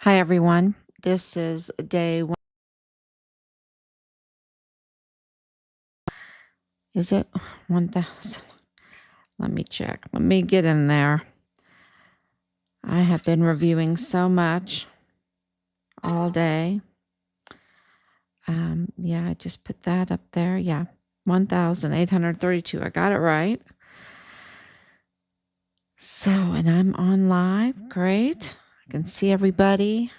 Hi, everyone. This is day one. Is it 1,000? Let me check. Let me get in there. I have been reviewing so much all day. Yeah, I just put that up there. Yeah, 1,832. I got it right. So, and I'm on live. Great. I can see everybody.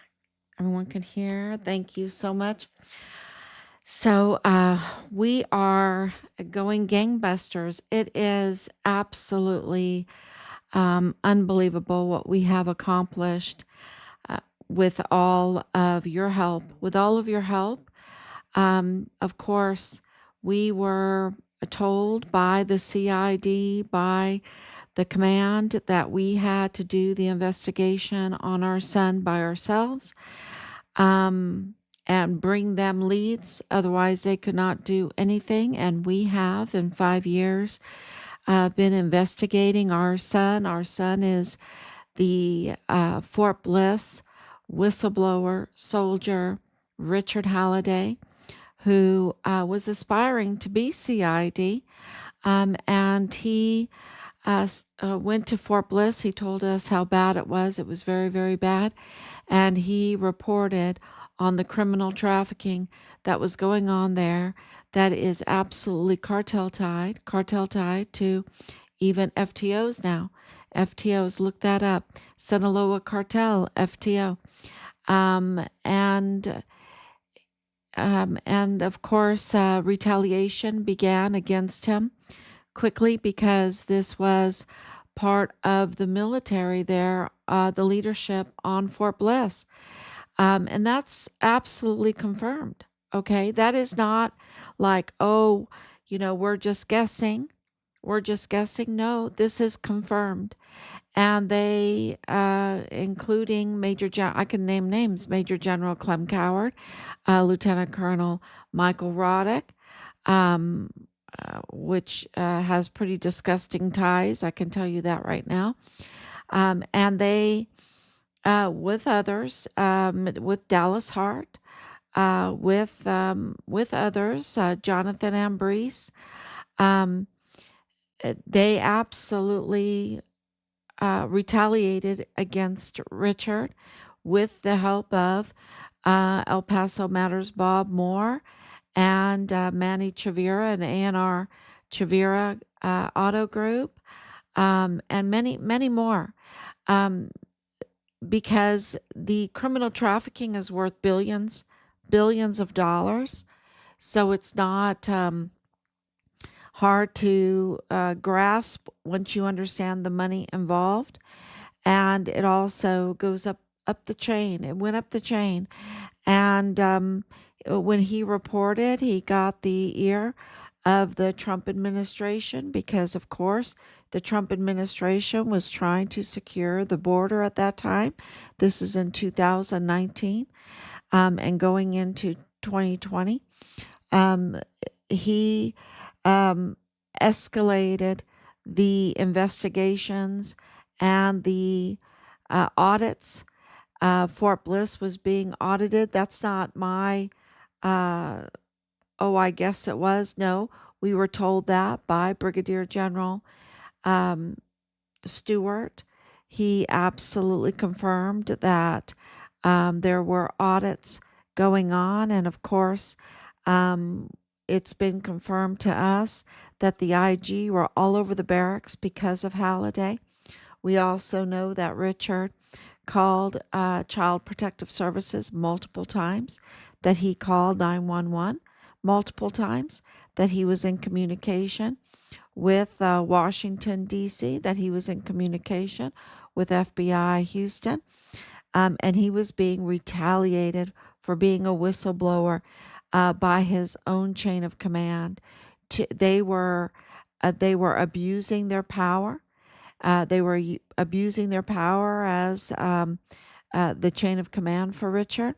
Everyone can hear. Thank you so much. So, we are going gangbusters. It is absolutely unbelievable what we have accomplished uh, with all of your help. With all of your help, of course, we were told by the CID, by the command, that we had to do the investigation on our son by ourselves, and bring them leads. Otherwise, they could not do anything. And we have, in 5 years, been investigating our son. Our son is the Fort Bliss whistleblower soldier, Richard Halliday, who was aspiring to be CID. And he went to Fort Bliss. He told us how bad it was. It was very, very bad. And he reported on the criminal trafficking that was going on there that is absolutely cartel tied to even FTOs now. FTOs, look that up. Sinaloa Cartel, FTO. Um, and and of course, retaliation began against him quickly because this was part of the military there, the leadership on Fort Bliss. And that's absolutely confirmed. Okay. That is not like, oh, we're just guessing. We're just guessing. No, this is confirmed. And they, including I can name names, Major General Clem Coward, Lieutenant Colonel Michael Roddick, um, which has pretty disgusting ties. I can tell you that right now. And they, with others, with Dallas Hart, with others, Jonathan Ambrose, um, they absolutely retaliated against Richard with the help of El Paso Matters Bob Moore and Manny Chavira and A&R Chavira Auto Group, and many, many more. Um, because the criminal trafficking is worth billions of dollars. So it's not hard to grasp once you understand the money involved. And it also goes up the chain. It went up the chain. And when he reported, he got the ear of the Trump administration because, of course, the Trump administration was trying to secure the border at that time. This is in 2019, and going into 2020. Um, he escalated the investigations and the audits. Fort Bliss was being audited. That's not my, uh, oh, I guess it was. No, we were told that by Brigadier General um, Stewart. He absolutely confirmed that there were audits going on. And of course, um, it's been confirmed to us that the IG were all over the barracks because of Halliday. We also know that Richard called Child Protective Services multiple times, that he called 911 multiple times, that he was in communication with Washington, D.C., that he was in communication with FBI Houston, and he was being retaliated for being a whistleblower by his own chain of command. They were abusing their power. They were abusing their power as the chain of command for Richard.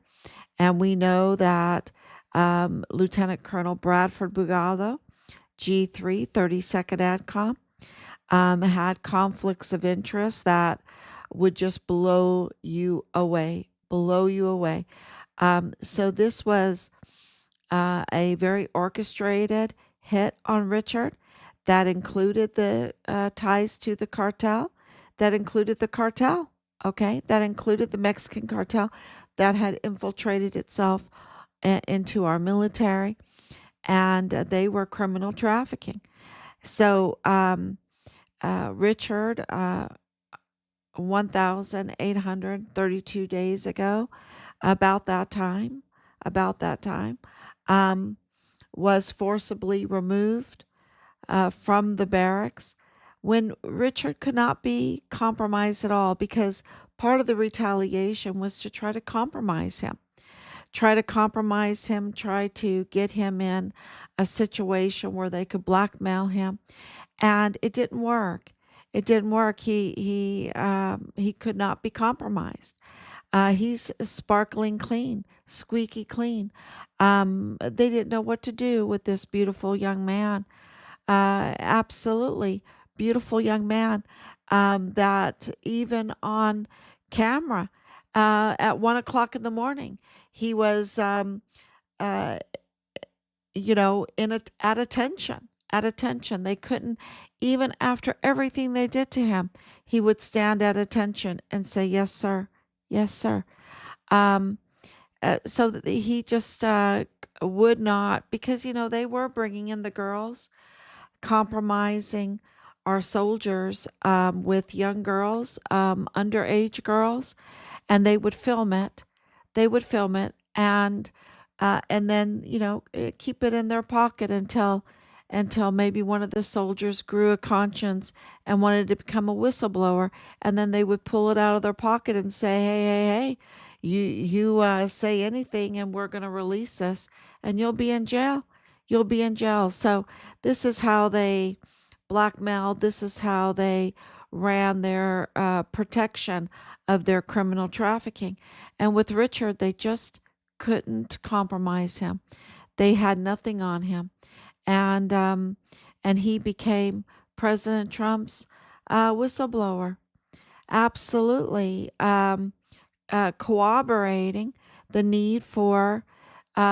And we know that Lieutenant Colonel Bradford Bugado, G3, 32nd ADCOM, had conflicts of interest that would just blow you away. blow you away. So this was a very orchestrated hit on Richard that included the ties to the cartel, that included the cartel, okay, that included the Mexican cartel that had infiltrated itself into our military, and they were criminal trafficking. So, Richard, 1,832 days ago, about that time, about that time, um, was forcibly removed from the barracks when Richard could not be compromised at all, because part of the retaliation was to try to compromise him, try to get him in a situation where they could blackmail him, and it didn't work. It didn't work. He could not be compromised. He's sparkling clean, squeaky clean. They didn't know what to do with this beautiful young man. Absolutely beautiful young man, that even on camera, at 1 o'clock in the morning, he was, uh, at attention, at attention. They couldn't, even after everything they did to him, he would stand at attention and say, "Yes, sir. Yes, sir." Um, so that he just would not, because, they were bringing in the girls, compromising our soldiers with young girls, underage girls, and they would film it. They would film it, and then keep it in their pocket until maybe one of the soldiers grew a conscience and wanted to become a whistleblower, and then they would pull it out of their pocket and say, "Hey, hey, hey, you say anything, and we're going to release this, and you'll be in jail. You'll be in jail." So this is how they blackmailed. This is how they ran their protection of their criminal trafficking. And with Richard, they just couldn't compromise him. They had nothing on him, and he became President Trump's whistleblower. Absolutely, corroborating the need for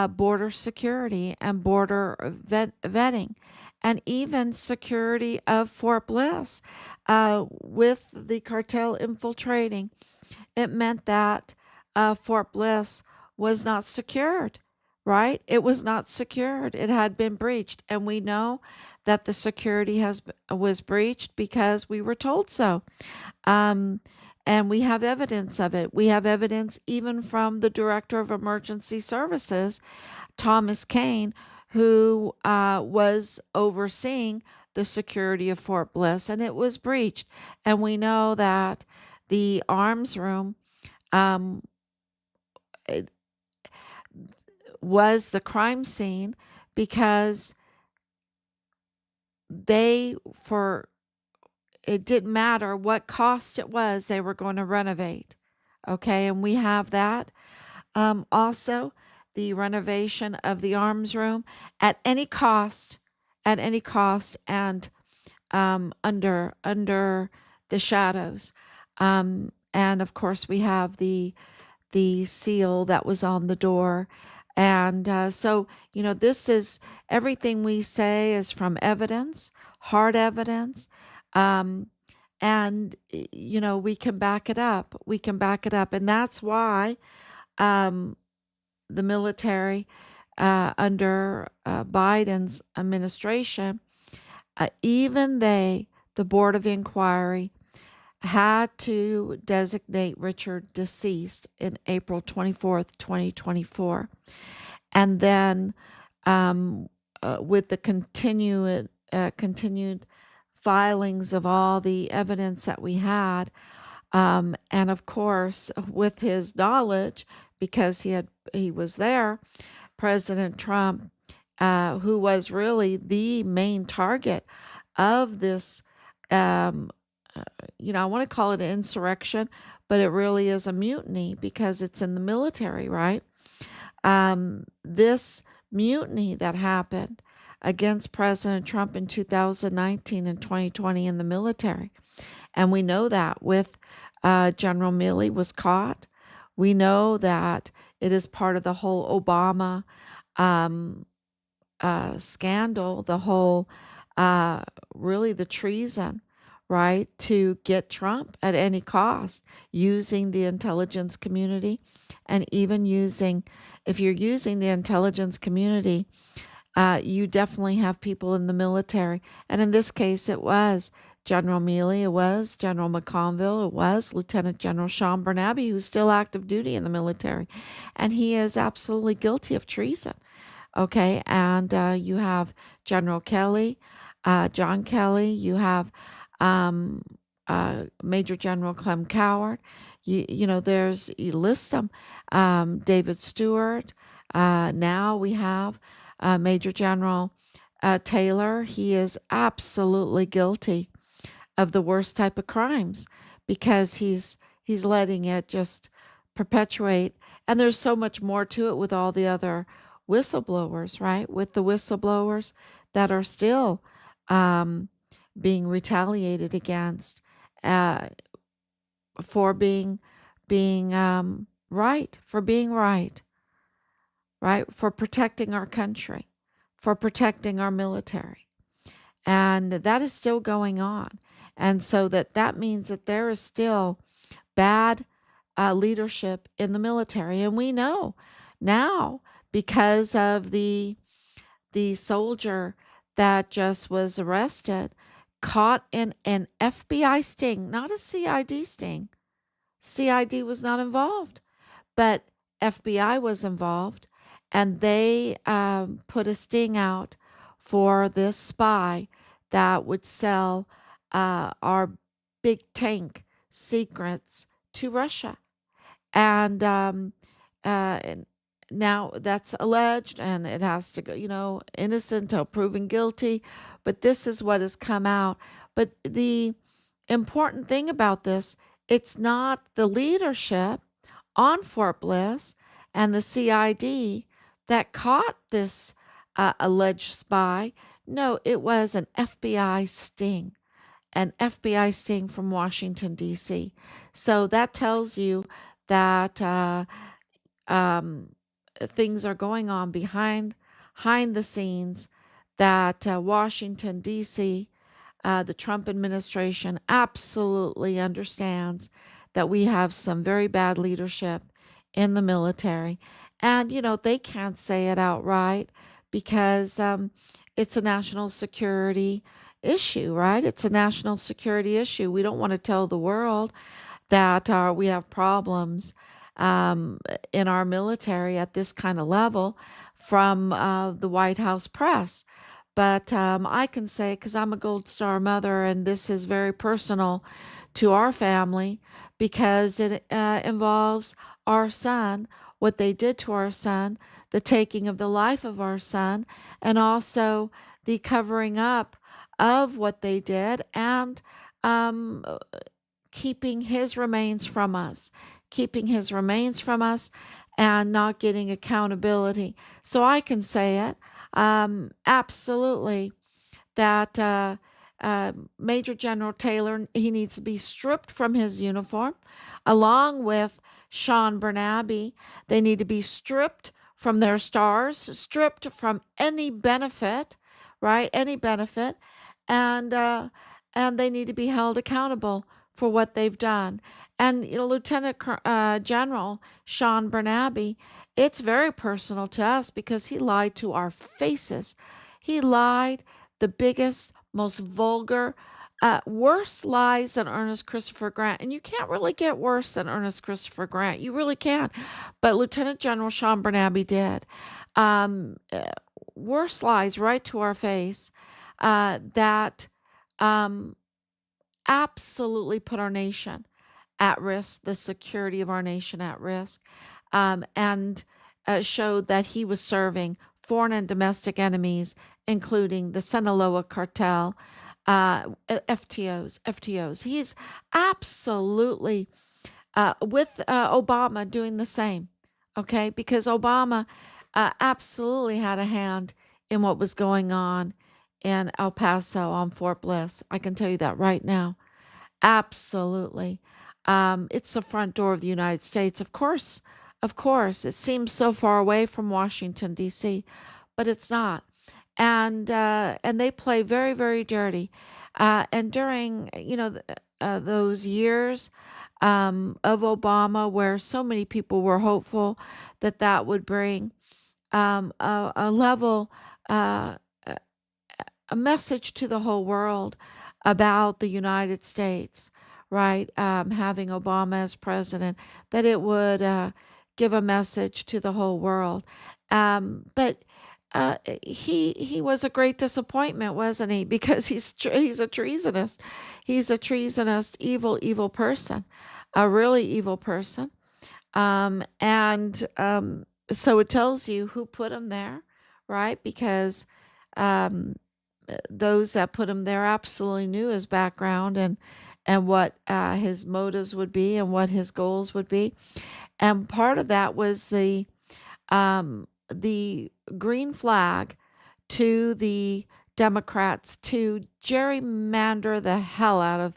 border security and border vetting, and even security of Fort Bliss. With the cartel infiltrating, it meant that Fort Bliss was not secured, right? It was not secured. It had been breached. And we know that the security was breached because we were told so. Um, and we have evidence of it. We have evidence even from the director of emergency services, Thomas Kane, who was overseeing the security of Fort Bliss, and it was breached. And we know that the arms room um, it was the crime scene, because they, for it didn't matter what cost it was, they were going to renovate. Okay, and we have that. Also, the renovation of the arms room at any cost, and under the shadows. And of course, we have the seal that was on the door. And so, this is everything we say is from evidence, hard evidence. Um, and, we can back it up. We can back it up. And that's why um, the military under Biden's administration, even the Board of Inquiry, had to designate Richard deceased in April 24th, 2024. And then with the continued filings of all the evidence that we had, and of course with his knowledge, because he was there, President Trump, who was really the main target of this, um, I want to call it an insurrection, but it really is a mutiny because it's in the military, right? This mutiny that happened against President Trump in 2019 and 2020 in the military. And we know that with General Milley was caught. We know that it is part of the whole Obama um, scandal, the whole uh, really the treason, right, to get Trump at any cost, using the intelligence community, and even using, if you're using the intelligence community, you definitely have people in the military. And in this case, it was General Mealy, it was General McConville, it was Lieutenant General Sean Bernabe, who's still active duty in the military. And he is absolutely guilty of treason. Okay. And you have General Kelly, John Kelly, you have um, Major General Clem Coward. You list them. David Stewart. Now we have Major General Taylor. He is absolutely guilty of the worst type of crimes because he's letting it just perpetuate. And there's so much more to it with all the other whistleblowers, right? With the whistleblowers that are still um, being retaliated against uh, for being right, for being right, for protecting our country, for protecting our military. And that is still going on. And so that means that there is still bad leadership in the military. And we know now, because of the soldier that just was arrested, caught in an FBI sting, not a CID sting. CID was not involved, but FBI was involved, and they put a sting out for this spy that would sell our big tank secrets to Russia. And now that's alleged, and it has to go, innocent until proven guilty. But this is what has come out. But the important thing about this, it's not the leadership on Fort Bliss and the CID that caught this alleged spy. No, it was an FBI sting from Washington, D.C. So that tells you that um, things are going on behind the scenes, that Washington, D.C., the Trump administration absolutely understands that we have some very bad leadership in the military. And, they can't say it outright because it's a national security issue, right? It's a national security issue. We don't want to tell the world that we have problems um, in our military at this kind of level from the White House press. But I can say, because I'm a Gold Star mother, and this is very personal to our family because it involves our son, what they did to our son, the taking of the life of our son, and also the covering up of what they did, and um, keeping his remains from us, keeping his remains from us, and not getting accountability. So I can say it absolutely that Major General Taylor, he needs to be stripped from his uniform, along with Sean Bernabe. They need to be stripped from their stars, stripped from any benefit, right? Any benefit, and uh, and they need to be held accountable for what they've done. And Lieutenant General Sean Bernabe, it's very personal to us because he lied to our faces. He lied the biggest, most vulgar, worse lies than Ernest Christopher Grant. And you can't really get worse than Ernest Christopher Grant. You really can't. But Lieutenant General Sean Bernabe did. Um, uh, Worse lies right to our face that um, absolutely put our nation at risk, the security of our nation at risk, and showed that he was serving foreign and domestic enemies, including the Sinaloa cartel, FTOs. He's absolutely with Obama doing the same, okay? Because Obama absolutely had a hand in what was going on in El Paso on Fort Bliss. I can tell you that right now. Absolutely. It's the front door of the United States. Of course, it seems so far away from Washington, D.C., but it's not. And they play very, very dirty. And during, those years of Obama, where so many people were hopeful that that would bring a level, uh, a message to the whole world about the United States, right? Having Obama as president, that it would give a message to the whole world. But he was a great disappointment, wasn't he? Because he's a treasonous, evil person, a really evil person. And so it tells you who put him there, right? Because um, those that put him there absolutely knew his background and what his motives would be and what his goals would be. And part of that was the green flag to the Democrats to gerrymander the hell out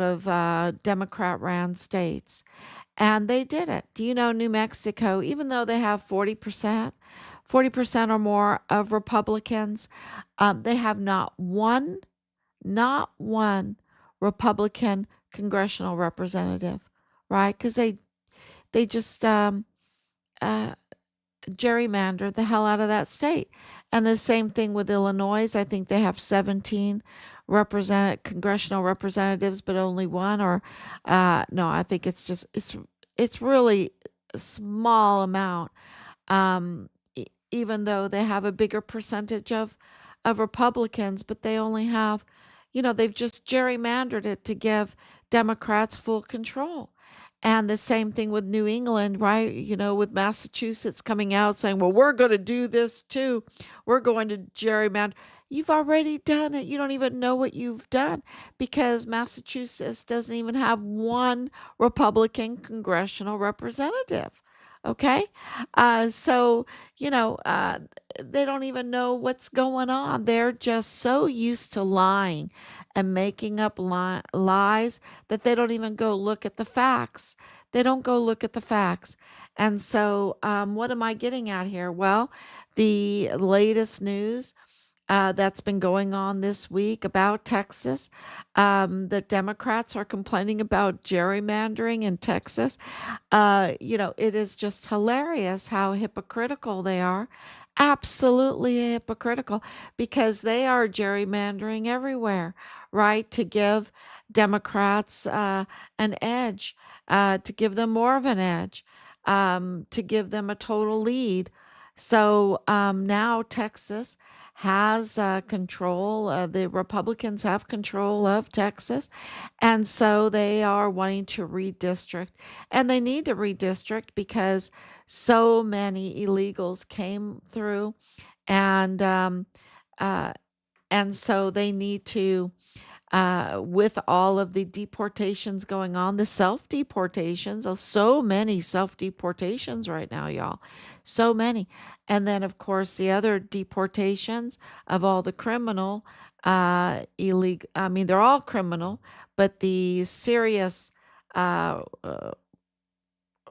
of Democrat ran states. And they did it. Do you know New Mexico, even though they have 40% or more of Republicans, they have not one Republican congressional representative, right? Because they just uh, gerrymandered the hell out of that state. And the same thing with Illinois. I think they have 17 congressional representatives, but only one. Or no, I think it's really a small amount. Even though they have a bigger percentage of Republicans, but they only have, they've just gerrymandered it to give Democrats full control. And the same thing with New England, right? With Massachusetts coming out saying, well, we're going to do this too. We're going to gerrymander. You've already done it. You don't even know what you've done because Massachusetts doesn't even have one Republican congressional representative. Okay. So, you know, uh, they don't even know what's going on. They're just so used to lying and making up lies that they don't even go look at the facts. They don't go look at the facts. And so, what am I getting at here? Well, the latest news that's been going on this week about Texas. The Democrats are complaining about gerrymandering in Texas. It is just hilarious how hypocritical they are. Absolutely hypocritical because they are gerrymandering everywhere, right? To give Democrats an edge, to give them more of an edge, to give them a total lead. So now Texas has control. The Republicans have control of Texas. And so they are wanting to redistrict. And they need to redistrict because so many illegals came through. And uh, and so they need to with all of the deportations going on, the self deportations, so many self deportations right now, y'all. So many. And then, of course, the other deportations of all the criminal, illegal, I mean, they're all criminal, but the serious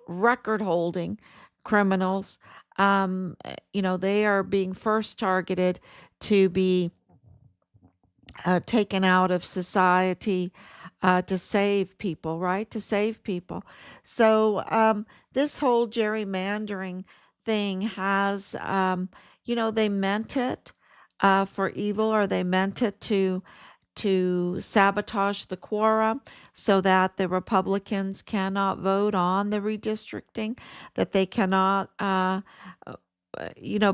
record holding criminals, they are being first targeted to be taken out of society to save people, right? To save people. So this whole gerrymandering thing has, they meant it for evil, or they meant it to sabotage the quorum so that the Republicans cannot vote on the redistricting, that they cannot,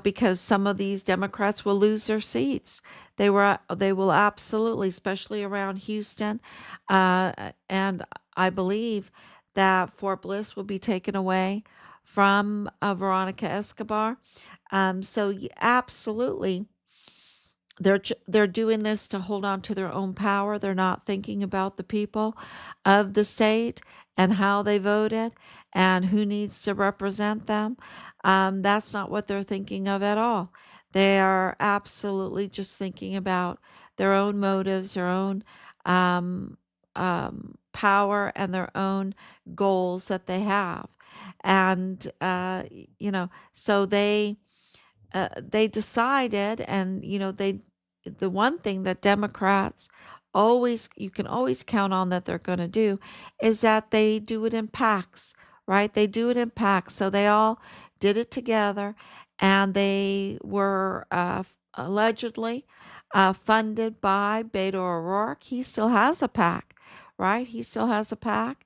because some of these Democrats will lose their seats. They will absolutely, especially around Houston, and I believe that Fort Bliss will be taken away from Veronica Escobar. So absolutely, they're doing this to hold on to their own power. They're not thinking about the people of the state and how they voted and who needs to represent them. That's not what they're thinking of at all. They are absolutely just thinking about their own motives, their own power and their own goals that they have. And, so they decided, and the one thing that Democrats always, you can always count on that they're going to do, is that they do it in packs, right? They do it in packs. So they all did it together, and they were allegedly funded by Beto O'Rourke. He still has a pack, right? He still has a pack.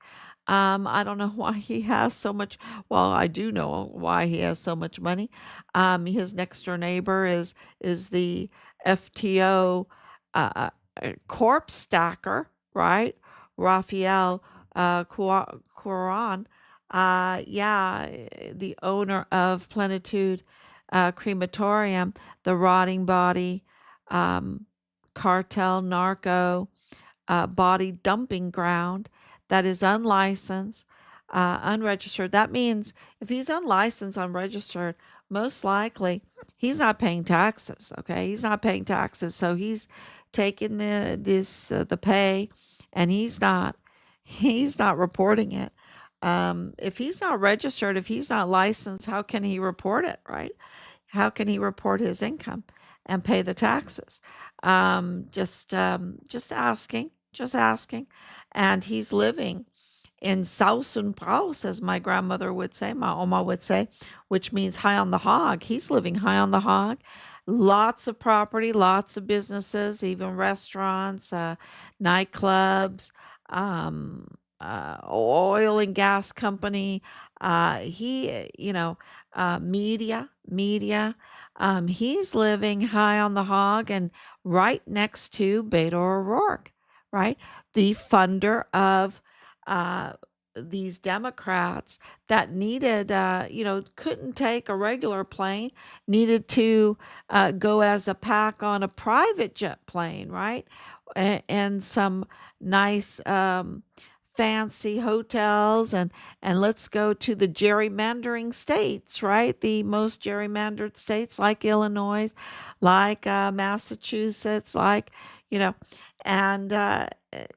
I don't know why he has so much. Well, I do know why he has so much money. His next door neighbor is the FTO corpse stacker, right? Raphael Quran. Yeah, the owner of Plenitude Crematorium, the rotting body, um, cartel, narco, body dumping ground that is unlicensed, unregistered. That means if he's unlicensed, unregistered, most likely he's not paying taxes. Okay, he's not paying taxes, so he's taking the pay, and he's not reporting it. If he's not registered, if he's not licensed, how can he report it, right? How can he report his income and pay the taxes? Just asking, just asking. And he's living in Sausen Braus, as my grandmother would say, my Oma would say, which means high on the hog. He's living high on the hog. Lots of property, lots of businesses, even restaurants, nightclubs, um, oil and gas company. Media. He's living high on the hog and right next to Beto O'Rourke, right? The funder of uh, these Democrats that needed, couldn't take a regular plane, needed to go as a pack on a private jet plane, right? And some nice, fancy hotels, and let's go to the gerrymandering states, right? The most gerrymandered states like Illinois, like Massachusetts, like, you know, and it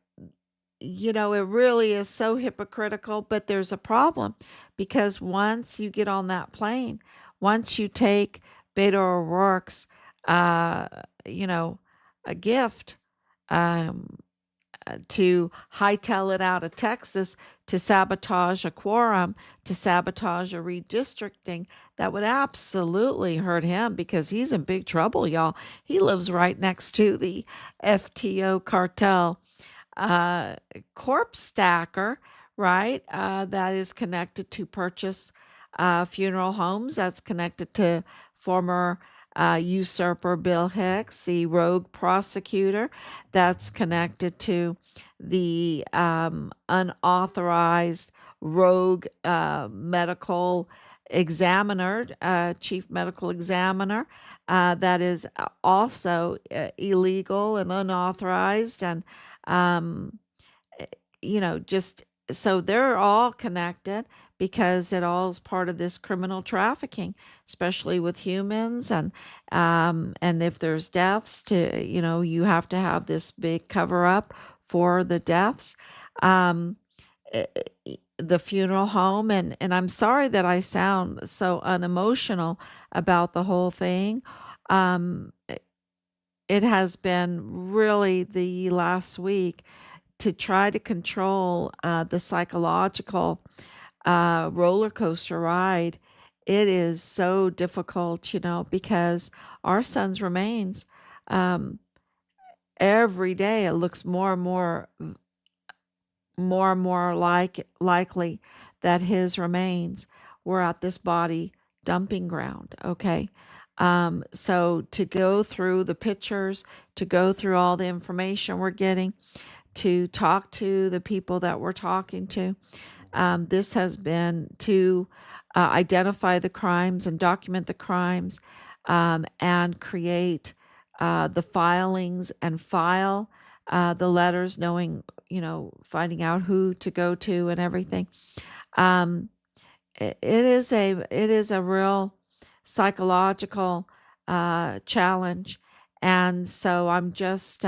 really is so hypocritical, but there's a problem because once you get on that plane, once you take Beto O'Rourke's, uh, you know, a gift, um, to hightail it out of Texas to sabotage a quorum, to sabotage a redistricting, that would absolutely hurt him because he's in big trouble, y'all. He lives right next to the FTO cartel uh, corpse stacker, right? That is connected to purchase funeral homes. That's connected to former usurper Bill Hicks, the rogue prosecutor. That's connected to the unauthorized rogue medical examiner, chief medical examiner. That is also illegal and unauthorized, and um, just so they're all connected because it all is part of this criminal trafficking, especially with humans, and if there's deaths, you have to have this big cover up for the deaths. Um, the funeral home, and I'm sorry that I sound so unemotional about the whole thing. Um, it has been really the last week to try to control the psychological roller coaster ride. It is so difficult, because our son's remains, um, every day it looks more and more likely that his remains were at this body dumping ground. Okay. So to go through the pictures, to go through all the information we're getting, to talk to the people that we're talking to. This has been to identify the crimes and document the crimes, and create the filings and file the letters, knowing, finding out who to go to and everything. Um, it is a real psychological challenge, and so I'm just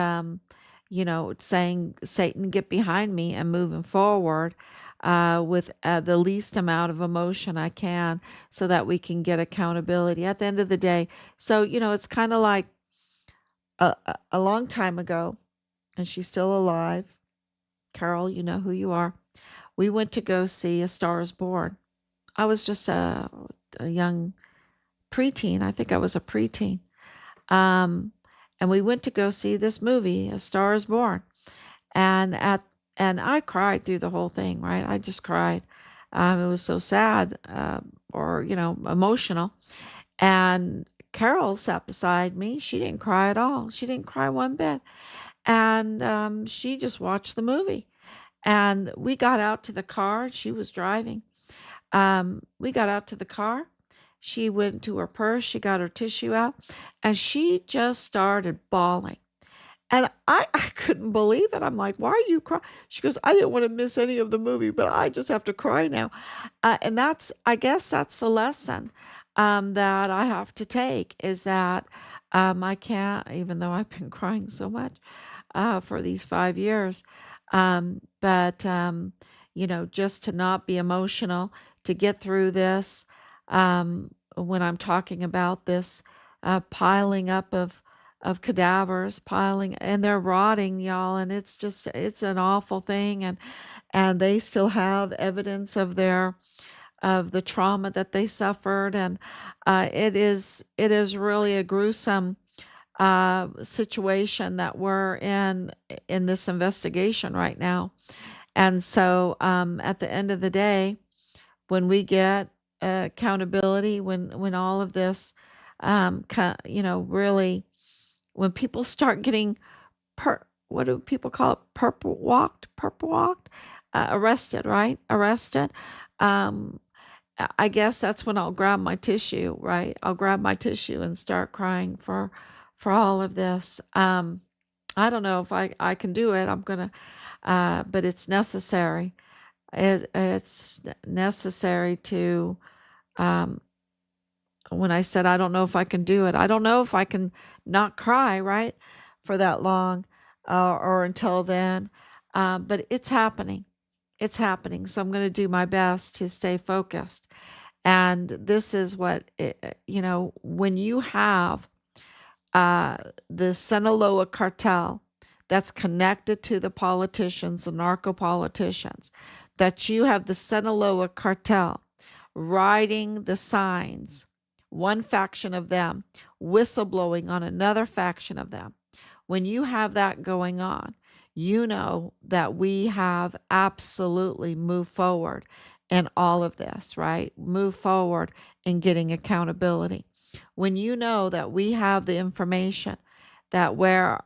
saying, Satan, get behind me, and moving forward with the least amount of emotion I can so that we can get accountability at the end of the day. So, it's kind of like a long time ago, and she's still alive. Carol, you know who you are. We went to go see A Star is Born. I was just a young preteen. I think I was a preteen. Um, and we went to go see this movie, A Star is Born. And I cried through the whole thing, right? I just cried. It was so sad, or emotional. And Carol sat beside me. She didn't cry at all. She didn't cry one bit, and she just watched the movie. And we got out to the car. She was driving. We got out to the car. She went to her purse. She got her tissue out, and she just started bawling. And I couldn't believe it. I'm like, why are you crying? She goes, I didn't want to miss any of the movie, but I just have to cry now. And I guess that's the lesson that I have to take, is that I can't, even though I've been crying so much for these 5 years, but, just to not be emotional, to get through this when I'm talking about this piling up of cadavers, piling, and they're rotting, y'all, and it's an awful thing. And they still have evidence of the trauma that they suffered. And it is really a gruesome situation that we're in this investigation right now. And so at the end of the day, when we get accountability, when all of this really, when people start getting what do people call it, purple walked, arrested, right, arrested, um I guess that's when I'll grab my tissue, right? I'll grab my tissue and start crying for all of this. I don't know if I can do it. I'm gonna, but it's necessary. It's necessary to. Um, when I said I don't know if I can do it, I don't know if I can not cry, right, for that long, or until then. But it's happening. It's happening. So I'm going to do my best to stay focused. And this is when you have uh, the Sinaloa cartel that's connected to the politicians, the narco politicians, that you have the Sinaloa cartel writing the signs, one faction of them whistleblowing on another faction of them. When you have that going on, you know that we have absolutely moved forward in all of this, right? Move forward in getting accountability. When you know that we have the information that where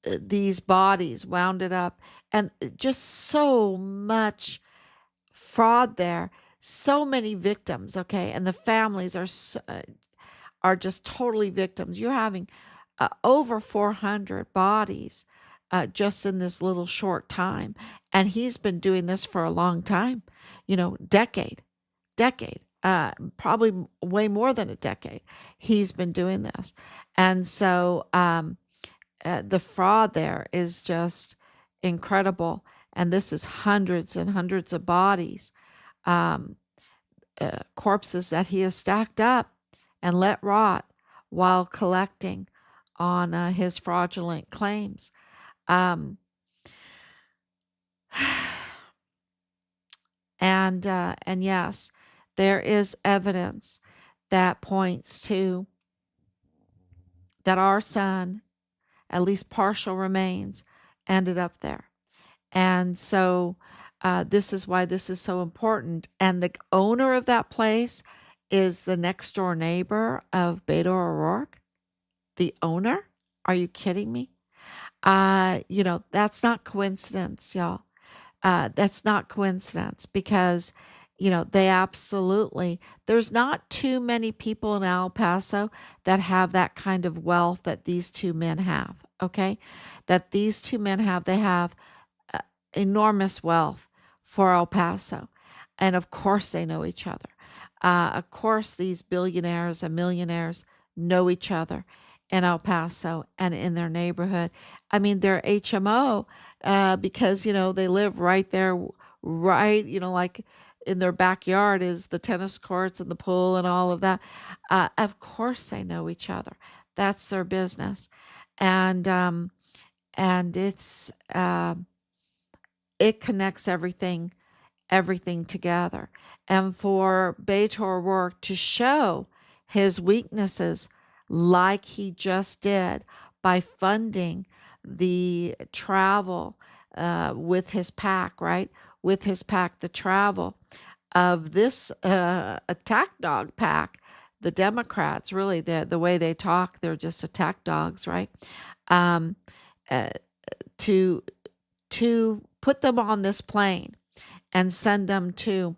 these bodies wound it up, and just so much fraud there, so many victims, okay, and the families are just totally victims. You're having over 400 bodies just in this little short time. And he's been doing this for a long time, decade, probably way more than a decade. He's been doing this. And so the fraud there is just incredible. And this is hundreds and hundreds of bodies, um, corpses that he has stacked up and let rot while collecting on his fraudulent claims. Um, and yes, there is evidence that points to that our son, at least partial remains, ended up there. And so this is why this is so important. And the owner of that place is the next door neighbor of Beto O'Rourke. The owner? Are you kidding me? That's not coincidence, y'all. That's not coincidence, because, they absolutely, there's not too many people in El Paso that have that kind of wealth that these two men have, okay? That these two men have. They have uh, enormous wealth for El Paso. And of course, they know each other. Of course, these billionaires and millionaires know each other. in El Paso and in their neighborhood. I mean, their HMO, because, they live right there, right, like in their backyard is the tennis courts and the pool and all of that. Of course, they know each other. That's their business. And, and it connects everything together. And for Betor work to show his weaknesses like he just did by funding the travel with his pack, right? With his pack, the travel of this attack dog pack, the Democrats, really, the way they talk, they're just attack dogs, right? Um, uh, to put them on this plane and send them to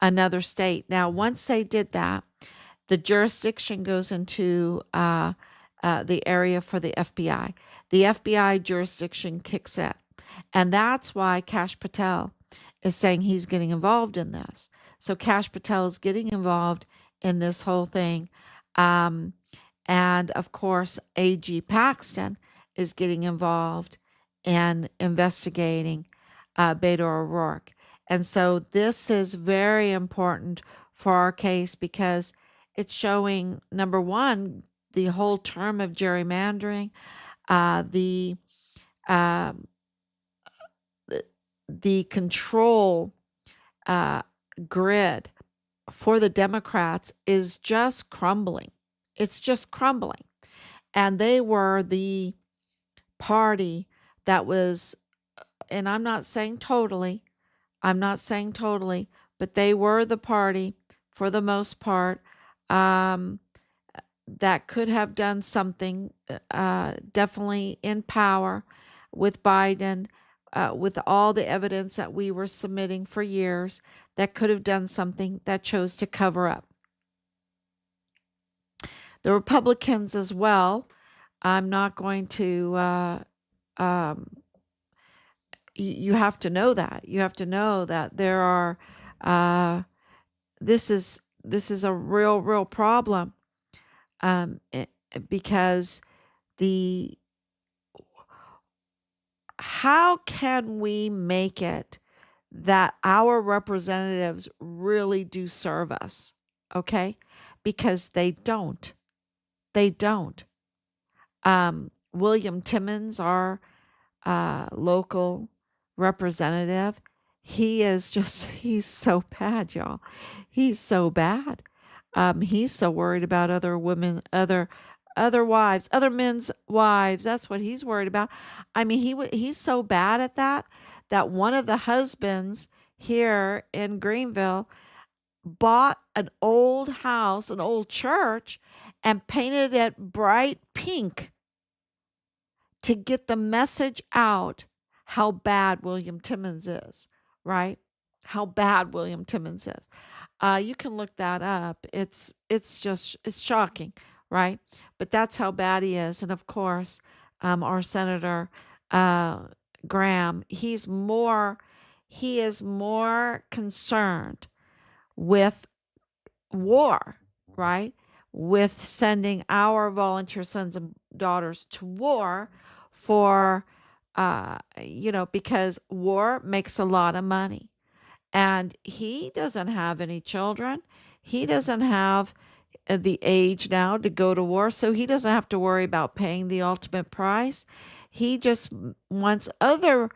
another state. Now, once they did that, the jurisdiction goes into the area for the FBI. The FBI jurisdiction kicks in. And that's why Kash Patel is saying he's getting involved in this. So Kash Patel is getting involved in this whole thing. Um, and of course, AG Paxton is getting involved in investigating Beto O'Rourke. And so this is very important for our case because it's showing, number one, the whole term of gerrymandering, the um, the control uh, grid for the Democrats is just crumbling. It's just crumbling. And they were the party that was, and I'm not saying totally, but they were the party for the most part um, that could have done something, definitely in power with Biden, with all the evidence that we were submitting for years, that could have done something that chose to cover up. The Republicans as well. I'm not going to. Um, you have to know that. You have to know that there are. Uh, this is a real problem, eh, because the how can we make it that our representatives really do serve us? Okay, because they don't. They don't. William Timmons, our local representative, he's so bad, y'all. He's so bad. He's so worried about other women, other wives, other men's wives. That's what he's worried about. I mean, he's so bad at that that one of the husbands here in Greenville bought an old house, an old church, and painted it bright pink to get the message out how bad William Timmons is, right? How bad William Timmons is. You can look that up. It's shocking, right? But that's how bad he is. And of course, our Senator uh, Graham, he is more concerned with war, right? With sending our volunteer sons and daughters to war for, because war makes a lot of money. And he doesn't have any children. He doesn't have the age now to go to war, so he doesn't have to worry about paying the ultimate price. He just wants other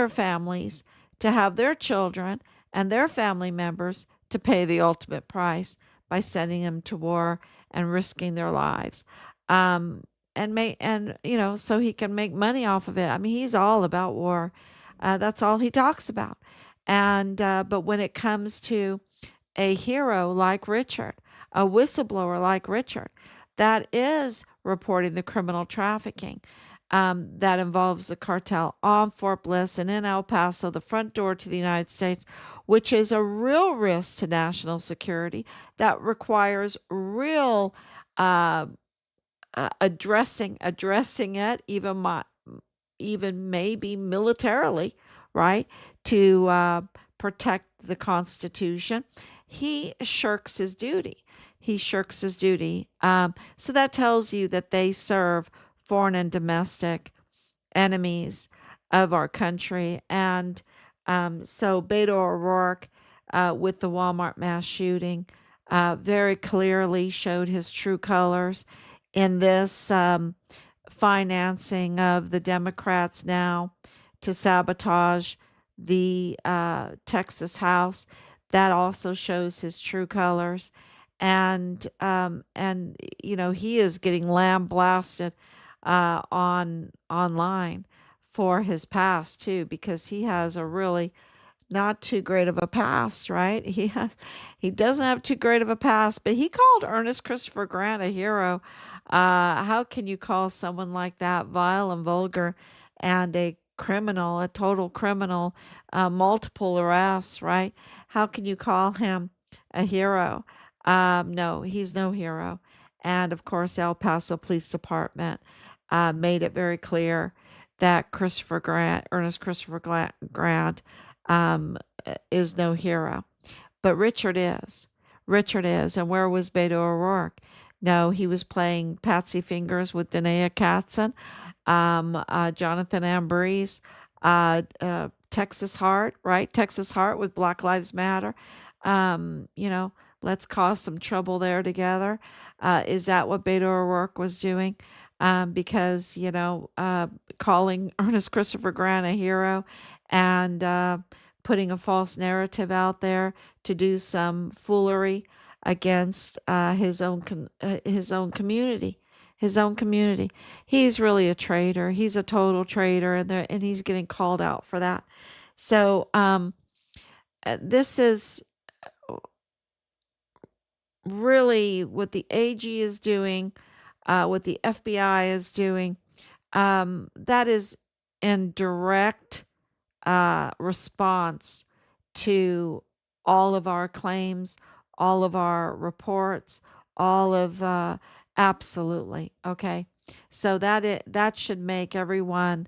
families to have their children and their family members to pay the ultimate price by sending them to war and risking their lives. So he can make money off of it. I mean, he's all about war. That's all he talks about. And but when it comes to a hero like Richard, a whistleblower like Richard, that is reporting the criminal trafficking that involves the cartel on Fort Bliss and in El Paso, the front door to the United States, which is a real risk to national security that requires real uh, addressing it, even maybe militarily, right, to protect the Constitution. He shirks his duty he shirks his duty. So that tells you that they serve foreign and domestic enemies of our country. And so Beto O'Rourke, with the Walmart mass shooting, very clearly showed his true colors in this financing of the Democrats now to sabotage the Texas House. That also shows his true colors. And he is getting lambasted on online for his past too, because he has a really not too great of a past, right? He doesn't have too great of a past, but he called Ernest Christopher Grant a hero. How can you call someone like that vile and vulgar and a criminal, a total criminal, multiple arrests, right? How can you call him a hero? No, he's no hero. And of course, El Paso Police Department made it very clear that Ernest Christopher Grant, um, is no hero. But Richard is. Richard is. And where was Beto O'Rourke? No, he was playing Patsy Fingers with Danae Katzen, Jonathan Ambrose, Texas Heart, right? Texas Heart with Black Lives Matter. Um, you know, let's cause some trouble there together. Is that what Beto O'Rourke was doing? Because, calling Ernest Christopher Grant a hero and putting a false narrative out there to do some foolery against his own community. His own community. He's really a traitor. He's a total traitor, and he's getting called out for that. So this is really what the AG is doing, what the FBI is doing. That is in direct response to all of our claims, all of our reports, all of absolutely okay. So that should make everyone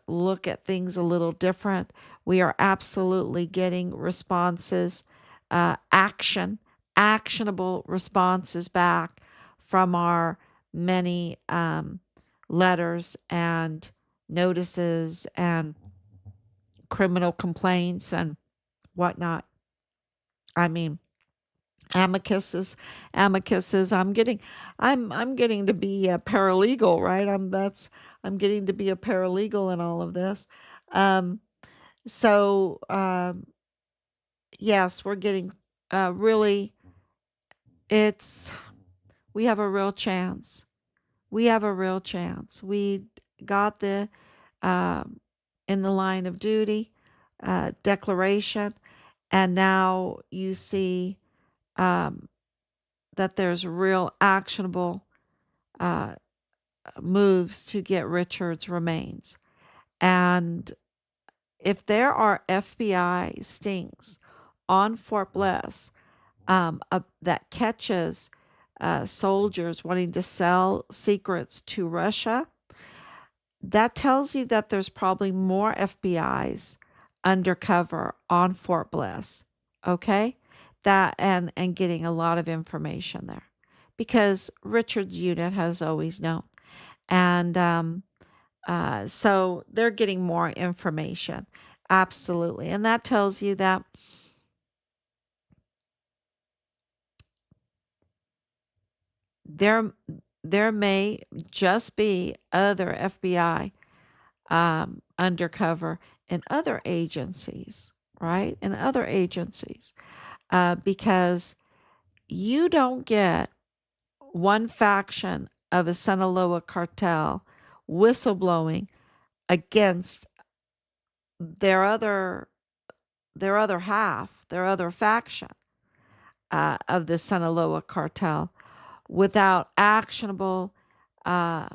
look at things a little different. We are absolutely getting responses, actionable responses back from our many letters and notices and criminal complaints and whatnot. I mean, amicuses. I'm getting to be a paralegal, right? I'm getting to be a paralegal in all of this. Um, so yes, we're getting really. It's we have a real chance. We have a real chance. We got the um, in the line of duty declaration, and now you see um, that there's real actionable uh, moves to get Richard's remains. And if there are FBI stings on Fort Bliss that catches soldiers wanting to sell secrets to Russia, that tells you that there's probably more FBI's undercover on Fort Bliss. Okay? That and getting a lot of information there. Because Richard's unit has always known. And so they're getting more information. Absolutely. And that tells you that there there may just be other FBI undercover in other agencies, right? In other agencies, because you don't get one faction of a Sinaloa cartel whistleblowing against their other their other faction of the Sinaloa cartel without actionable uh,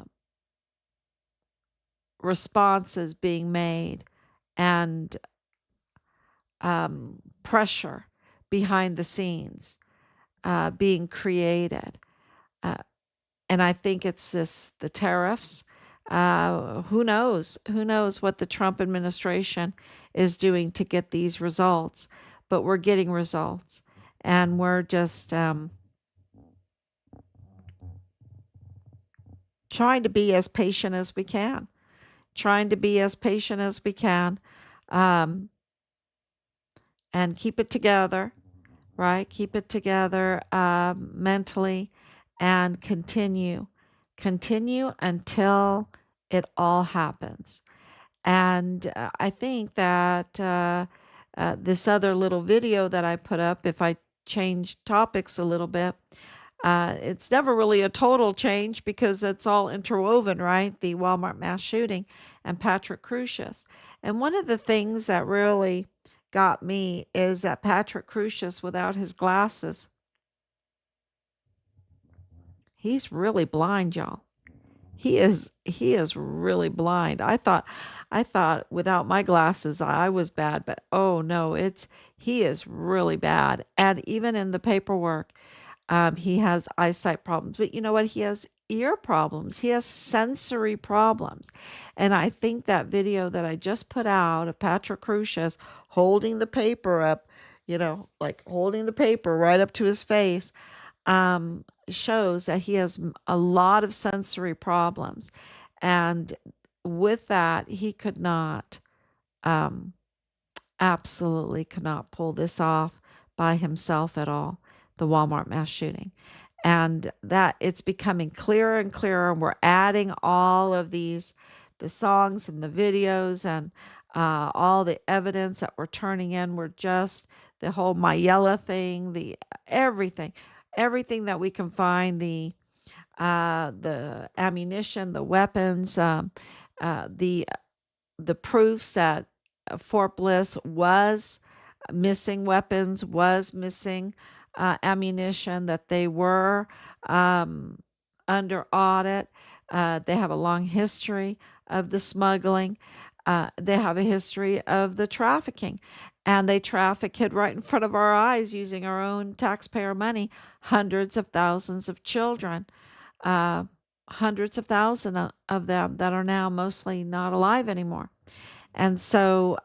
responses being made and pressure behind the scenes being created. Uh, and I think it's the tariffs. Who knows? Who knows what the Trump administration is doing to get these results? But we're getting results, and we're just trying to be as patient as we can, trying to be as patient as we can, um, and keep it together, right? Keep it together mentally and continue until it all happens. And I think that this other little video that I put up, if I change topics a little bit, it's never really a total change because it's all interwoven, right? The Walmart mass shooting and Patrick Crusius. And one of the things that really got me is that Patrick Crusius, without his glasses, he's really blind, y'all. He is really blind. I thought without my glasses I was bad, but oh no, it's he is really bad. And even in the paperwork, he has eyesight problems. But you know what? He has ear problems. He has sensory problems. And I think that video that I just put out of Patrick Crusius holding the paper up, like holding the paper right up to his face, shows that he has a lot of sensory problems. And with that, he could not, um, absolutely could not pull this off by himself at all, the Walmart mass shooting. And that it's becoming clearer and clearer. And we're adding all of the songs and the videos and all the evidence that we're turning in. We're just the whole Mayella thing, the everything, everything that we can find, the ammunition, the weapons, the proofs that Fort Bliss was missing weapons, was missing ammunition, that they were um, under audit. They have a long history of the smuggling. They have a history of the trafficking. And they trafficked right in front of our eyes using our own taxpayer money, hundreds of thousands of children, uh, hundreds of thousands of them that are now mostly not alive anymore. And so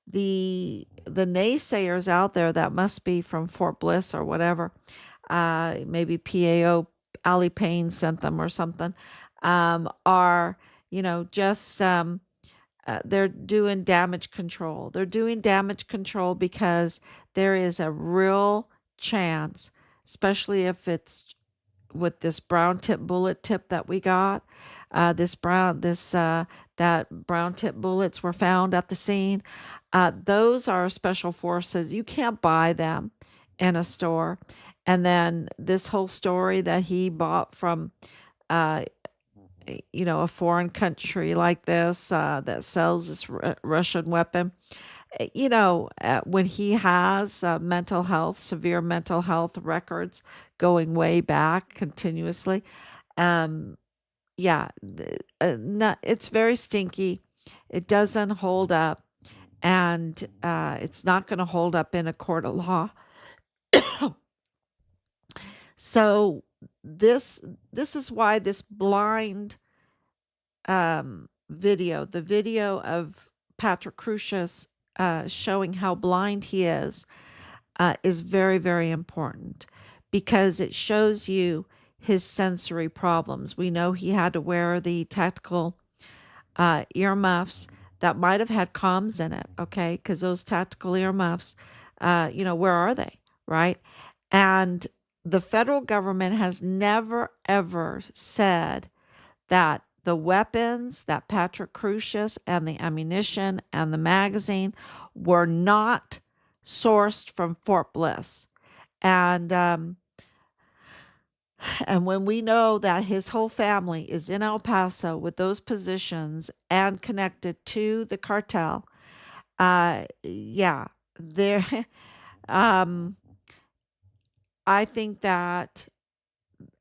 the naysayers out there that must be from Fort Bliss or whatever, maybe PAO Ali Payne sent them or something, are just they're doing damage control. They're doing damage control because there is a real chance, especially if it's with this brown tip bullet tip that we got. This that brown tip bullets were found at the scene. Those are special forces. You can't buy them in a store. And then this whole story that he bought from, uh, a foreign country like this that sells this Russian weapon. When he has mental health, severe mental health records going way back continuously, um, yeah, it's very stinky. It doesn't hold up, and it's not going to hold up in a court of law. So this is why this blind video, the video of Patrick Crusius showing how blind he is very, very important because it shows you his sensory problems. We know he had to wear the tactical earmuffs that might have had comms in it, okay? Because those tactical earmuffs, where are they, right? And the federal government has never, ever said that the weapons that Patrick Crusius and the ammunition and the magazine were not sourced from Fort Bliss. And when we know that his whole family is in El Paso with those positions and connected to the cartel, yeah, there, um, I think that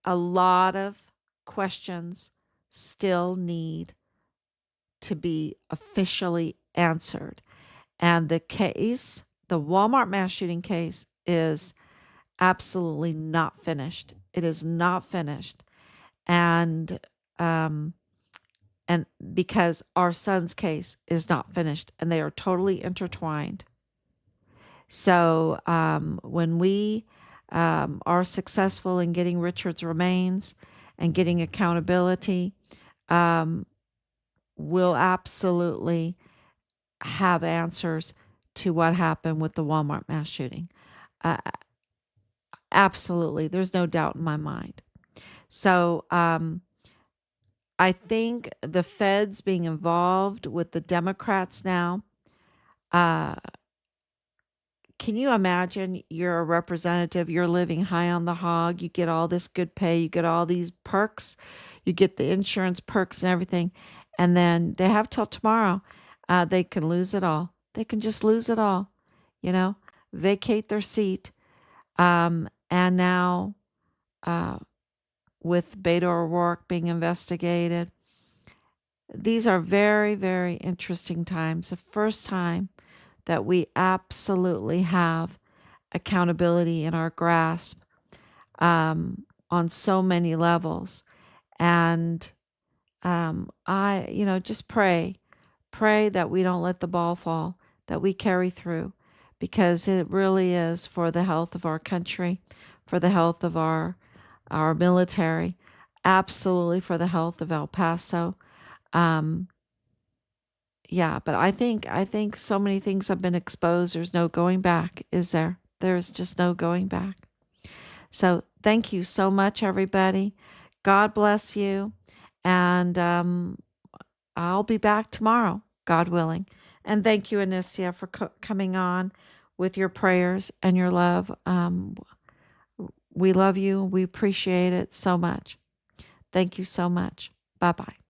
a lot of questions still need to be officially answered. And the Walmart mass shooting case, is absolutely not finished. It is not finished. And um and because our son's case is not finished and they are totally intertwined. So when we are successful in getting Richard's remains and getting accountability, um, will absolutely have answers to what happened with the Walmart mass shooting. Uh, Absolutely. There's no doubt in my mind. So I think the feds being involved with the Democrats now, uh, can you imagine you're a representative, you're living high on the hog, you get all this good pay, you get all these perks, you get the insurance perks and everything, and then they have till tomorrow. They can lose it all. They can just lose it all, you know, vacate their seat. And now, uh, with Beto O'Rourke being investigated, these are very, very interesting times. The first time that we absolutely have accountability in our grasp, on so many levels. And just pray that we don't let the ball fall, that we carry through, because it really is for the health of our country, for the health of our military, absolutely for the health of El Paso. Um, yeah, but I think so many things have been exposed. There's no going back, is there? There's just no going back. So thank you so much, everybody. God bless you. And I'll be back tomorrow, God willing. And thank you, Anicia, for coming on with your prayers and your love. We love you. We appreciate it so much. Thank you so much. Bye bye.